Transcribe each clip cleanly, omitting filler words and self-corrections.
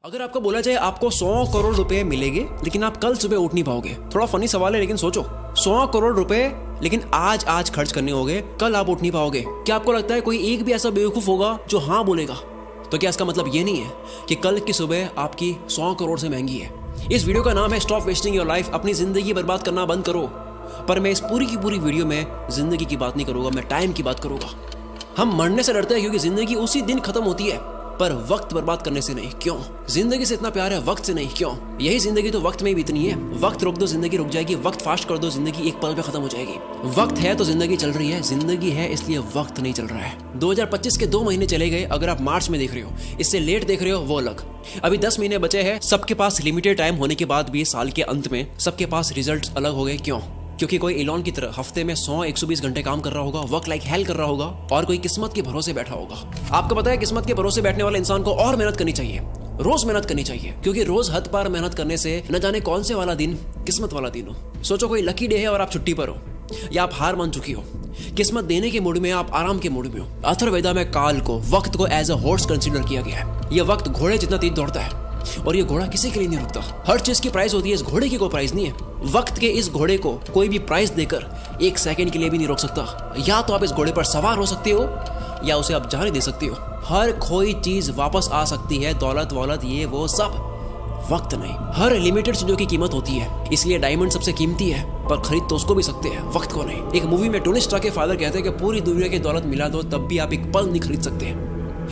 अगर आपको बोला जाए आपको 100 करोड़ रुपए मिलेंगे लेकिन आप कल सुबह उठ नहीं पाओगे, थोड़ा फनी सवाल है लेकिन सोचो, 100 करोड़ रुपए लेकिन आज खर्च करने होंगे, कल आप उठ नहीं पाओगे। क्या आपको लगता है कोई एक भी ऐसा बेवकूफ होगा जो हाँ बोलेगा? तो क्या इसका मतलब ये नहीं है कि कल की सुबह आपकी 100 करोड़ से महंगी है? इस वीडियो का नाम है स्टॉप वेस्टिंग योर लाइफ, अपनी जिंदगी बर्बाद करना बंद करो। पर मैं इस पूरी की पूरी वीडियो में जिंदगी की बात नहीं करूंगा, मैं टाइम की बात करूंगा। हम मरने से डरते हैं क्योंकि जिंदगी उसी दिन खत्म होती है, पर वक्त बर्बाद करने से नहीं। क्यों? जिंदगी से इतना प्यार है, वक्त से नहीं। क्यों? यही जिंदगी तो वक्त में ही बीतनी है। वक्त रोक दो जिंदगी रुक जाएगी, वक्त फास्ट कर दो जिंदगी एक पल पे खत्म हो जाएगी। वक्त है तो जिंदगी चल रही है, जिंदगी है इसलिए वक्त नहीं चल रहा है। 2025 के 2 महीने चले गए, अगर आप मार्च में देख रहे हो, इससे लेट देख रहे हो वो अलग। अभी 10 महीने बचे हैं। सबके पास लिमिटेड टाइम होने के बाद भी साल के अंत में सबके पास रिजल्ट अलग हो गए। क्यों? क्योंकि कोई एलॉन की तरह हफ्ते में 100-120 घंटे काम कर रहा होगा, वर्क लाइक हेल कर रहा होगा, और कोई किस्मत के भरोसे बैठा होगा। आपको पता है किस्मत के भरोसे बैठने वाले इंसान को और मेहनत करनी चाहिए, रोज मेहनत करनी चाहिए, क्योंकि रोज हद पार मेहनत करने से न जाने कौन से वाला दिन किस्मत वाला दिन हो। सोचो कोई लकी डे है और आप छुट्टी पर हो, या आप हार मान चुकी हो, किस्मत देने के मूड में, आप आराम के मूड में हो। अथर्ववेदा में काल को, वक्त को एज अ हॉर्स कंसीडर किया गया है। यह वक्त घोड़े जितना तेज दौड़ता है और ये घोड़ा किसी के लिए नहीं रुकता। हर चीज की प्राइस होती है, इस घोड़े की कोई प्राइस नहीं है। वक्त के इस घोड़े को कोई भी प्राइस देकर 1 सेकंड के लिए भी नहीं रोक सकता। या तो आप इस घोड़े पर सवार हो सकते हो या उसे आप जाने दे सकते हो। हर कोई चीज वापस आ सकती है, दौलत वौलत ये वो सब, वक्त नहीं। हर लिमिटेड चीजों की कीमत होती है, इसलिए डायमंड सबसे कीमती है, पर खरीद तो उसको भी सकते हैं, वक्त को नहीं। एक मूवी में टोनी स्टार्क के फादर कहते हैं कि पूरी दुनिया की दौलत मिला दो तब भी आप एक पल नहीं खरीद सकते,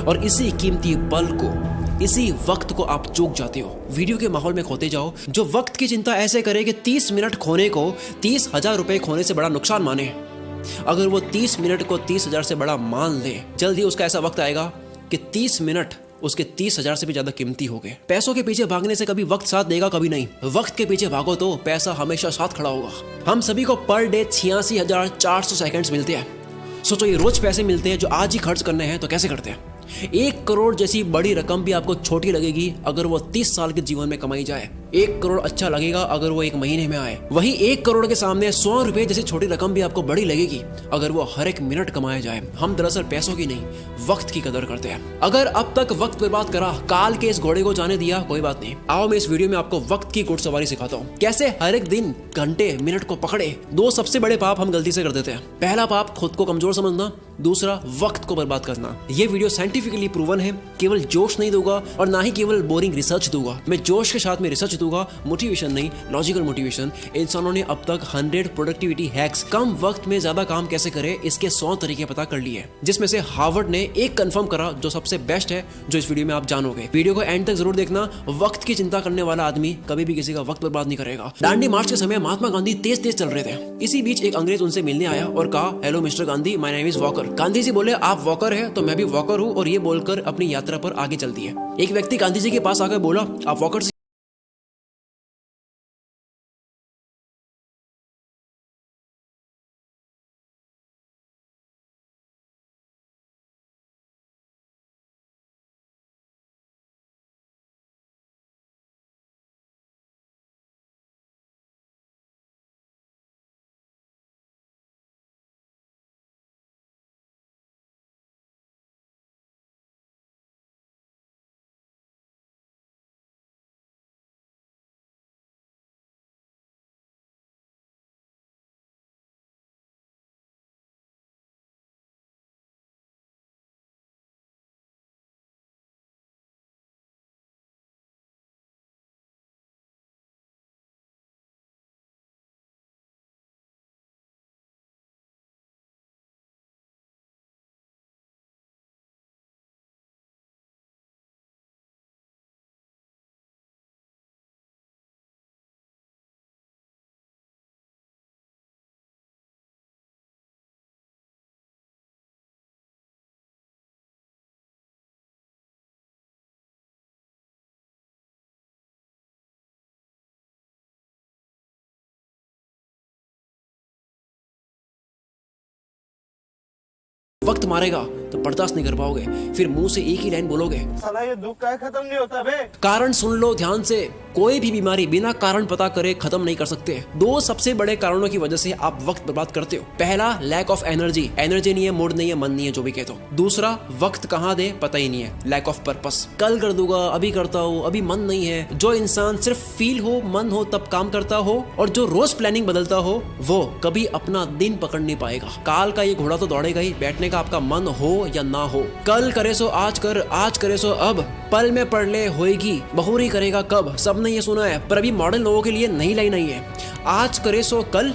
और इसी कीमती पल को, इसी वक्त को आप चूक जाते हो। वीडियो के माहौल में खोते जाओ। जो वक्त की चिंता ऐसे करे कि 30 मिनट खोने को 30,000 रुपए खोने से बड़ा नुकसान माने, अगर वो 30 मिनट को 30,000 से बड़ा मान ले, जल्द ही उसका ऐसा वक्त आएगा कि 30 मिनट उसके 30,000 से भी ज्यादा कीमती हो गए। पैसों के पीछे भागने से कभी वक्त साथ देगा, कभी नहीं। वक्त के पीछे भागो तो पैसा हमेशा साथ खड़ा होगा। हम सभी को पर डे 86,400 सेकंड्स मिलते हैं। सोचो ये रोज पैसे मिलते हैं जो आज ही खर्च करने हैं, तो कैसे करते हैं? 1 करोड़ जैसी बड़ी रकम भी आपको छोटी लगेगी अगर वो 30 साल के जीवन में कमाई जाए। 1 करोड़ अच्छा लगेगा अगर वो 1 महीने में आए। वही 1 करोड़ के सामने 100 रुपए जैसी छोटी रकम भी आपको बड़ी लगेगी अगर वो हर 1 मिनट कमाया जाए। हम दरअसल पैसों की नहीं, वक्त की कदर करते हैं। अगर अब तक वक्त बर्बाद करा, काल के इस घोड़े को जाने दिया, कोई बात नहीं। आओ मैं इस वीडियो में आपको वक्त की घुड़सवारी सिखाता हूँ, कैसे हर एक दिन, घंटे, मिनट को पकड़े। 2 सबसे बड़े पाप हम गलती से कर देते हैं। पहला पाप खुद को कमजोर समझना, दूसरा वक्त को बर्बाद करना। ये वीडियो साइंटिफिकली प्रूवन है, केवल जोश नहीं दूंगा और ना ही केवल बोरिंग रिसर्च दूंगा। मैं जोश के साथ में रिसर्च दूंगा, मोटिवेशन नहीं, लॉजिकल मोटिवेशन। इंसानों ने अब तक 100 प्रोडक्टिविटी हैक्स, कम वक्त में ज्यादा काम कैसे करें, इसके 100 तरीके पता कर लिए, जिसमें से हार्वर्ड ने एक कंफर्म करा जो सबसे बेस्ट है, जो इस वीडियो में आप जानोगे। वीडियो को एंड तक जरूर देखना। वक्त की चिंता करने वाला आदमी कभी भी किसी का वक्त बर्बाद नहीं करेगा। दांडी मार्च के समय महात्मा गांधी तेज तेज चल रहे थे। इसी बीच एक अंग्रेज उनसे मिलने आया और कहा, hello mister Gandhi, my name is Walker. Gandhi ji बोले, आप वॉकर है तो मैं भी वॉकर हूँ, और ये बोलकर अपनी यात्रा पर आगे चल दिए। एक व्यक्ति गांधी जी के पास आकर बोला, आप वॉकर वक्त मारेगा, तो बर्दाश्त नहीं कर पाओगे, फिर मुंह से एक ही लाइन बोलोगे, साला ये दुख का खत्म नहीं होता बे। कारण सुन लो ध्यान से, कोई भी बीमारी बिना कारण पता करे खत्म नहीं कर सकते। दो सबसे बड़े कारणों की वजह से आप वक्त बर्बाद करते हो। पहला, लैक ऑफ एनर्जी नहीं है, मूड नहीं है, मन नहीं है, जो भी कहते हो। दूसरा, वक्त कहाँ दे पता ही नहीं है, लैक ऑफ पर्पस, कल कर दूंगा, अभी करता हूँ, अभी मन नहीं है। जो इंसान सिर्फ फील हो, मन हो तब काम करता हो और जो रोज प्लानिंग बदलता हो, वो कभी अपना दिन पकड़ नहीं पाएगा। काल का ये घोड़ा तो दौड़ेगा ही, बैठने का आपका मन हो या ना हो। कल करे सो आज कर, आज करे सो अब, पल में पढ़ ले होएगी, बहुरी करेगा कब। सबने ये सुना है, पर अभी मॉडर्न लोगों के लिए नई लाइन आई है, आज करे सो कल,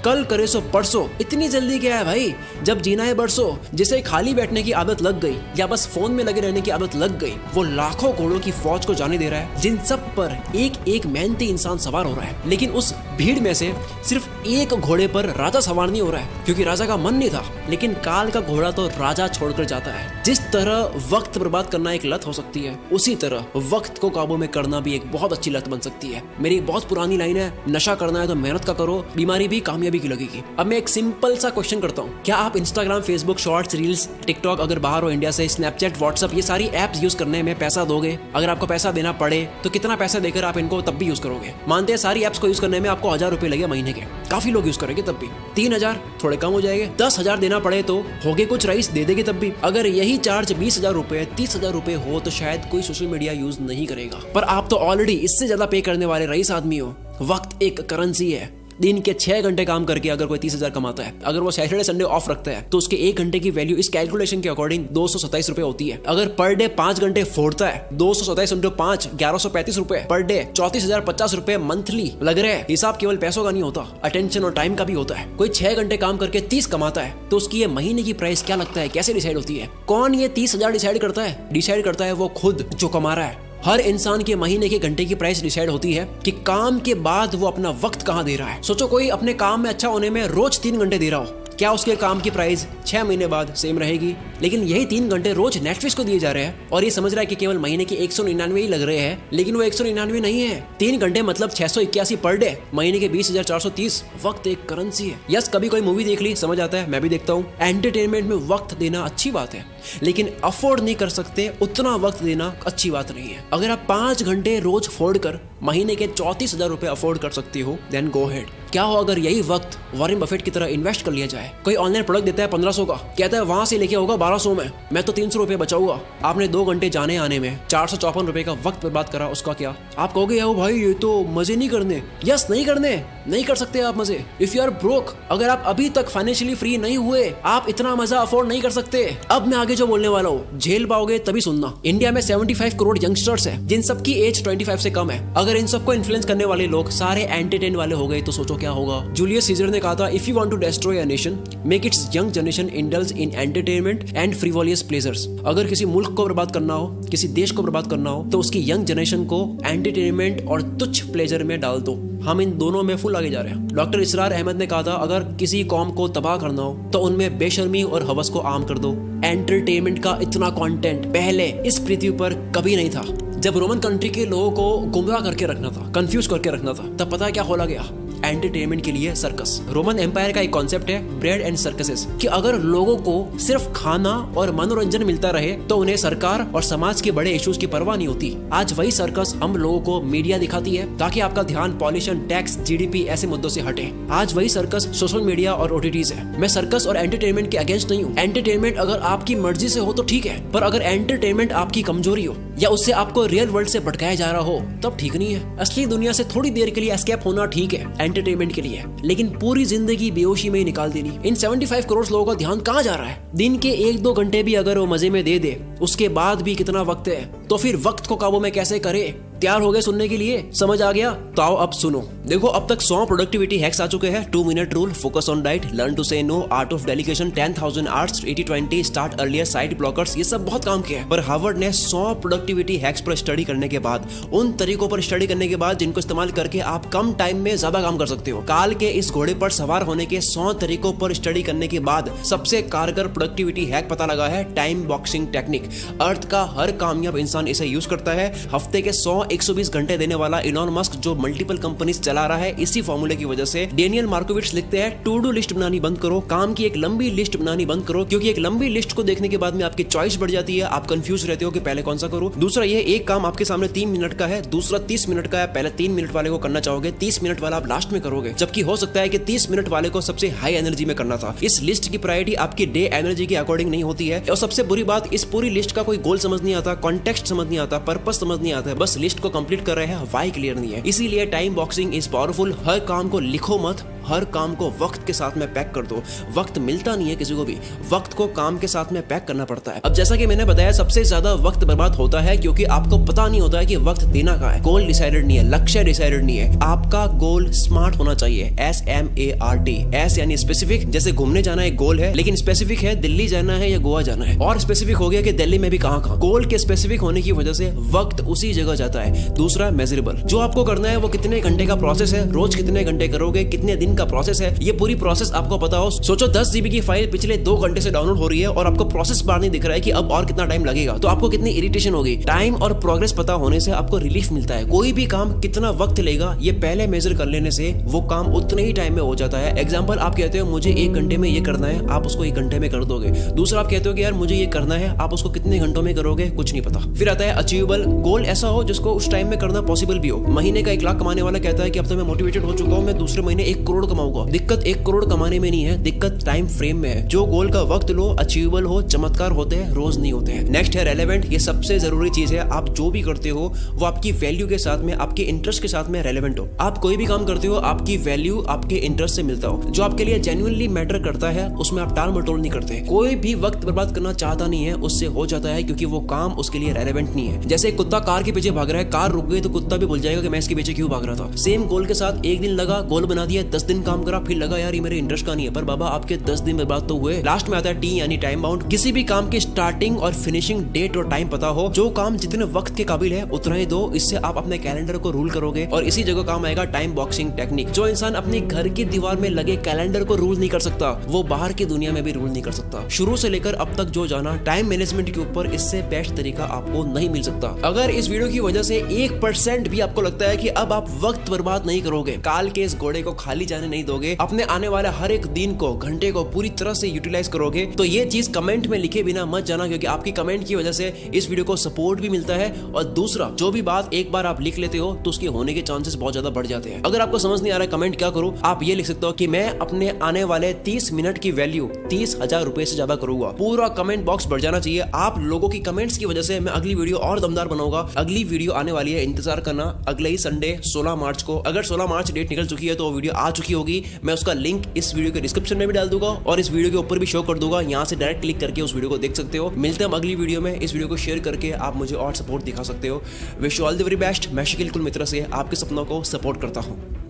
कल करे सो परसों। इतनी जल्दी क्या है भाई, जब जीना है बरसों। जिसे खाली बैठने की आदत लग गई या बस फोन में लगे रहने की आदत लग गई, वो लाखों घोड़ों की फौज को जाने दे रहा है, जिन सब पर एक एक मेहनती इंसान सवार हो रहा है। लेकिन उस भीड़ में से सिर्फ एक घोड़े पर राजा सवार नहीं हो रहा है, क्योंकि राजा का मन नहीं था। लेकिन काल का घोड़ा तो राजा छोड़कर जाता है। जिस तरह वक्त बर्बाद करना एक लत हो सकती है, उसी तरह वक्त को काबू में करना भी एक बहुत अच्छी लत बन सकती है। मेरी एक बहुत पुरानी लाइन है, नशा करना है तो मेहनत का करो, बीमारी भी कामयाबी की लगेगी। अब मैं एक सिंपल सा क्वेश्चन करता हूँ, क्या आप Instagram, Facebook, shorts, reels, TikTok, अगर बाहर हो इंडिया से, स्नैपचैट, व्हाट्सएप, ये सारी एप्स यूज करने में पैसा दोगे? अगर आपको पैसा देना पड़े तो कितना पैसा देकर आप इनको तब भी यूज करोगे? मानते हैं सारी एप्स को यूज करने में आपको 1000 रुपए लगे महीने के, काफी लोग यूज करेंगे तब भी। 3000 थोड़े कम हो जाएंगे, 10,000 देना पड़े तो होगे कुछ रईस दे देंगे तब भी। अगर यही चार्ज 20,000 रुपए, 30,000 रुपए हो तो शायद कोई सोशल मीडिया यूज नहीं करेगा। पर आप तो ऑलरेडी इससे ज्यादा पे करने वाले रईस आदमी हो। वक्त एक करेंसी है। दिन के 6 घंटे काम करके अगर कोई 30,000 कमाता है, अगर वो सैटरडे संडे ऑफ रखता है तो उसके 1 घंटे की वैल्यू इस कैलकुलेशन के अकॉर्डिंग 227 रुपए होती है। अगर पर डे 5 घंटे फोड़ता है, 227 इंटू 5, 1135 रुपए पर डे, 34,050 रुपए मंथली लग रहे हैं। हिसाब केवल पैसों का नहीं होता, अटेंशन और टाइम का भी होता है। कोई 6 घंटे काम करके 30 कमाता है तो उसकी ये महीने की प्राइस क्या लगता है, कैसे डिसाइड होती है? कौन ये 30,000 डिसाइड करता है? डिसाइड करता है वो खुद जो कमा रहा है। हर इंसान के महीने के घंटे की प्राइस डिसाइड होती है कि काम के बाद वो अपना वक्त कहाँ दे रहा है। सोचो कोई अपने काम में अच्छा होने में रोज 3 घंटे दे रहा हो, क्या उसके काम की प्राइस 6 महीने बाद सेम रहेगी? लेकिन यही 3 घंटे रोज नेटफ्लिक्स को दिए जा रहे हैं और ये समझ रहा है कि केवल महीने के 199 ही लग रहे हैं, लेकिन वो 199 नहीं है। 3 घंटे मतलब 681 पर डे, महीने के 20,430। वक्त एक करेंसी है। यस, कभी कोई मूवी देख ली, समझ आता है, मैं भी देखता हूँ। एंटरटेनमेंट में वक्त देना अच्छी बात है, लेकिन अफोर्ड नहीं कर सकते उतना वक्त देना अच्छी बात नहीं है। अगर आप 5 घंटे रोज फोड़ कर महीने के 34,000 रुपए अफोर्ड कर सकती हो, देन गो हेड। क्या हो अगर यही वक्त वॉरेन बफेट की तरह इन्वेस्ट कर लिया जाए? कोई ऑनलाइन प्रोडक्ट देता है 1500 का, कहता है वहां से लेके होगा 1200 में, मैं तो 300 रुपए बचाऊंगा। आपने 2 घंटे जाने आने में 454 रुपए का वक्त बर्बाद करा, उसका क्या? आप कहोगे यार भाई ये तो मजे नहीं करने। यस, नहीं करने, नहीं कर सकते आप मजे। इफ यू आर ब्रोक, अगर आप अभी तक फाइनेंशियली फ्री नहीं हुए, आप इतना मजा अफोर्ड नहीं कर सकते। अब मैं आगे जो बोलने वाला हूँ झेल पाओगे तभी सुनना। इंडिया में 75 करोड़ यंगस्टर्स है जिन सबकी एज 25 से कम है। अगर इन सबको इन्फ्लुएंस करने वाले लोग सारे एंटरटेन वाले हो गए तो सोचो क्या होगा। जूलियस सीजर ने कहा था, if you want to destroy a nation, make its young generation indulge in entertainment and frivolous pleasures. अगर किसी मुल्क को बर्बाद करना हो, किसी देश को बर्बाद करना हो, तो उसकी यंग जनरेशन को एंटरटेनमेंट और तुच्छ प्लेजर में डाल दो। हम इन दोनों में फुल आगे जा रहे हैं। डॉक्टर इसरार अहमद ने कहा था, अगर किसी कौम को तबाह करना हो तो उनमें बेशर्मी और हवस को आम कर दो। एंटरटेनमेंट का इतना कंटेंट पहले इस पृथ्वी पर कभी नहीं था। जब रोमन कंट्री के लोगों को गुमराह करके रखना था, कंफ्यूज करके रखना था, तब पता है क्या खोला गया? एंटरटेनमेंट के लिए सर्कस। रोमन एम्पायर का एक कॉन्सेप्ट है ब्रेड एंड सर्कसेस, कि अगर लोगों को सिर्फ खाना और मनोरंजन मिलता रहे तो उन्हें सरकार और समाज के बड़े इश्यूज की परवाह नहीं होती। आज वही सर्कस हम लोगों को मीडिया दिखाती है ताकि आपका ध्यान पॉल्यूशन, टैक्स, जीडीपी ऐसे मुद्दों से हटे। आज वही सर्कस सोशल मीडिया और ओटीटीज है। मैं सर्कस और एंटरटेनमेंट के अगेंस्ट नहीं हूँ। एंटरटेनमेंट अगर आपकी मर्जी से हो तो ठीक है, पर अगर एंटरटेनमेंट आपकी कमजोरी हो या उससे आपको रियल वर्ल्ड से भटकाया जा रहा हो तब ठीक नहीं है। असली दुनिया से थोड़ी देर के लिए एस्केप होना ठीक है एंटरटेनमेंट के लिए, लेकिन पूरी जिंदगी बेहोशी में ही निकाल देनी। इन 75 करोड़ लोगों का ध्यान कहाँ जा रहा है? दिन के 1-2 घंटे भी अगर वो मजे में दे दे, उसके बाद भी कितना वक्त है, तो फिर वक्त को काबू में कैसे करे? तैयार हो गए सुनने के लिए? समझ आ गया? तो आओ अब सुनो। देखो, अब तक 100 प्रोडक्टिविटी हैक्स आ चुके हैं। 2 minute rule, focus on diet, learn to say no, art of delegation, 10,000 arts, 80-20, start earlier, side blockers, ये सब बहुत काम किया है। पर हार्वर्ड ने 100 प्रोडक्टिविटी हैक्स पर स्टडी करने के बाद, उन तरीकों पर स्टडी करने के बाद जिनको इस्तेमाल करके आप कम टाइम में ज्यादा काम कर सकते हो, काल के इस घोड़े पर सवार होने के 100 तरीकों पर स्टडी करने के बाद सबसे कारगर प्रोडक्टिविटी हैक पता लगा है टाइम बॉक्सिंग टेक्निक। अर्थ का हर कामयाब इंसान इसे यूज करता है। हफ्ते के 100 120 घंटे देने वाला इलॉन मस्क जो मल्टीपल कंपनीज चला रहा है, इसी फॉर्मूले की वजह से डेनियल मार्कोविट्स लिखते हैं टू डू लिस्ट बनानी बंद करो, काम की एक लंबी लिस्ट बनानी बंद करो, क्योंकि एक लंबी लिस्ट को देखने के बाद में आपकी चॉइस बढ़ जाती है, आप कंफ्यूज रहते हो कि पहले कौन सा करूं। दूसरा ये एक काम आपके सामने 3 मिनट का है, दूसरा 30 मिनट का है, पहले 3 मिनट वाले को करना चाहोगे, 30 मिनट वाला आप लास्ट में करोगे, जबकि हो सकता है कि 30 मिनट वाले को सबसे हाई एनर्जी में करना था। इस लिस्ट की प्रायोरिटी आपकी डे एनर्जी के अकॉर्डिंग नहीं होती है। और सबसे बुरी बात, इस पूरी लिस्ट का कोई गोल समझ नहीं आता, कॉन्टेक्स्ट समझ नहीं आता, पर्पस समझ नहीं आता है, बस लिस्ट को कंप्लीट कर रहे हैं, व्हाई क्लियर नहीं है। इसीलिए टाइम बॉक्सिंग इज पावरफुल। हर काम को लिखो मत, हर काम को वक्त के साथ में पैक कर दो। वक्त मिलता नहीं है किसी को भी, वक्त को काम के साथ में पैक करना पड़ता है। अब जैसा कि मैंने बताया, सबसे ज्यादा वक्त बर्बाद होता है क्योंकि आपको पता नहीं होता है कि वक्त देना कहाँ है। गोल डिसाइडेड नहीं है, लक्ष्य डिसाइडेड नहीं है। आपका गोल स्मार्ट होना चाहिए, SMART। एस यानी स्पेसिफिक, जैसे घूमने जाना एक गोल है, लेकिन स्पेसिफिक है दिल्ली जाना है या गोवा जाना है, और स्पेसिफिक हो गया कि दिल्ली में भी कहाँ। गोल के स्पेसिफिक होने की वजह से वक्त उसी जगह जाता है। दूसरा मेजरेबल, जो आपको करना है वो कितने घंटे का प्रोसेस है, रोज कितने घंटे करोगे, कितने दिन का प्रोसेस है, ये पूरी प्रोसेस आपको पता हो। सोचो 10 GB की फाइल पिछले 2 घंटे से डाउनलोड हो रही है और आपको प्रोसेस बार नहीं दिख रहा है कि अब और कितना टाइम लगेगा, तो आपको कितनी इरिटेशन होगी। टाइम और प्रोग्रेस पता होने से आपको रिलीफ मिलता है। कोई भी काम कितना वक्त लेगा ये पहले मेजर कर लेने से वो काम उतने ही टाइम में हो जाता है। एग्जांपल, आप कहते हो मुझे 1 घंटे में ये करना है, आप उसको 1 घंटे में कर दोगे। दूसरा, आप कहते हो कि यार मुझे ये करना है, आप उसको कितने घंटों में करोगे, कुछ नहीं पता। फिर आता है अचीवेबल, गोल ऐसा हो जिसको उस टाइम में करना पॉसिबल भी हो। महीने का 1 लाख कमाने वाला कहता है कि अब तो मैं मोटिवेटेड हो चुका हूं, मैं दूसरे महीने 1 करोड़ कमाऊंगा। दिक्कत 1 करोड़ कमाने में नहीं है, दिक्कत टाइम फ्रेम में है। जो गोल का वक्त लो, अचीवेबल हो, चमत्कार होते हैं, रोज नहीं होते हैं। नेक्स्ट है रेलेवेंट। ये सबसे जरूरी चीज है। आप जो भी करते हो वो आपकी वैल्यू के साथ में, आपके इंटरेस्ट के साथ में रेलेवेंट हो। आप कोई भी काम करते हो, आपकी वैल्यू आपके इंटरेस्ट से मिलता हो। जो आपके लिए जेन्युइनली मैटर करता है उसमें आप टाल मटोल नहीं करते। कोई भी वक्त बर्बाद करना चाहता नहीं है, उससे हो जाता है, क्योंकि वो काम उसके लिए रेलेवेंट नहीं है। जैसे कुत्ता कार के पीछे भाग रहा है, कार रुक गई तो कुत्ता भी भूल जाएगा कि मैं इसके पीछे क्यों भाग रहा था। सेम गोल के साथ 1 दिन लगा, गोल बना दिया, 10 दिन काम करा, फिर लगा यार ये मेरे इंटरेस्ट का नहीं है, पर बाबा आपके 10 दिन बर्बाद तो हुए। लास्ट में आता है T यानी टाइम बाउंड। किसी भी काम की स्टार्टिंग और फिनिशिंग डेट और टाइम पता हो। जो काम जितने वक्त के काबिल है उतना ही दो, इससे आप अपने कैलेंडर को रूल करोगे। और इसी जगह काम आएगा टाइम बॉक्सिंग टेक्निक। जो इंसान अपने घर की दीवार में लगे कैलेंडर को रूल नहीं कर सकता, वो बाहर की दुनिया में भी रूल नहीं कर सकता। शुरू से लेकर अब तक जो जाना टाइम मैनेजमेंट के ऊपर, इससे बेस्ट तरीका आपको नहीं मिल सकता। अगर इस वीडियो की वजह से 1% भी आपको लगता है कि अब आप वक्त बर्बाद नहीं करोगे, काल के इस घोड़े को खाली जाने नहीं दोगे, अपने आने वाले हर एक दिन को, घंटे को पूरी तरह से यूटिलाइज करोगे, तो ये चीज कमेंट में लिखे बिना मत जाना, क्योंकि आपकी कमेंट की वजह से इस वीडियो को सपोर्ट भी मिलता है। और दूसरा, जो भी बात एक बार आप लिख लेते हो तो उसके होने के चांसेस बहुत ज्यादा बढ़ जाते हैं। अगर आपको समझ नहीं आ रहा है कमेंट क्या करूं, आप ये लिख सकते हो कि मैं अपने आने वाले 30 मिनट की वैल्यू 30,000 रुपए से ज्यादा करूंगा। पूरा कमेंट बॉक्स भर जाना चाहिए। आप लोगों की कमेंट्स की वजह से मैं अगली वीडियो और दमदार बनाऊंगा। अगली वीडियो आने वाली है, इंतजार करना, अगले ही संडे 16 मार्च को। अगर 16 मार्च डेट निकल चुकी है तो वीडियो आ चुकी होगी। मैं उसका लिंक इस वीडियो के डिस्क्रिप्शन में भी डाल दूंगा और इस वीडियो के ऊपर भी शो कर दूंगा। यहाँ से डायरेक्ट क्लिक करके उस वीडियो को देख सकते हो। मिलते हैं अगली वीडियो में। इस वीडियो को शेयर करके आप मुझे और सपोर्ट दिखा सकते हो। Wish you all the very best. मैं शकील कुल मित्र से आपके सपनों को सपोर्ट करता हूँ।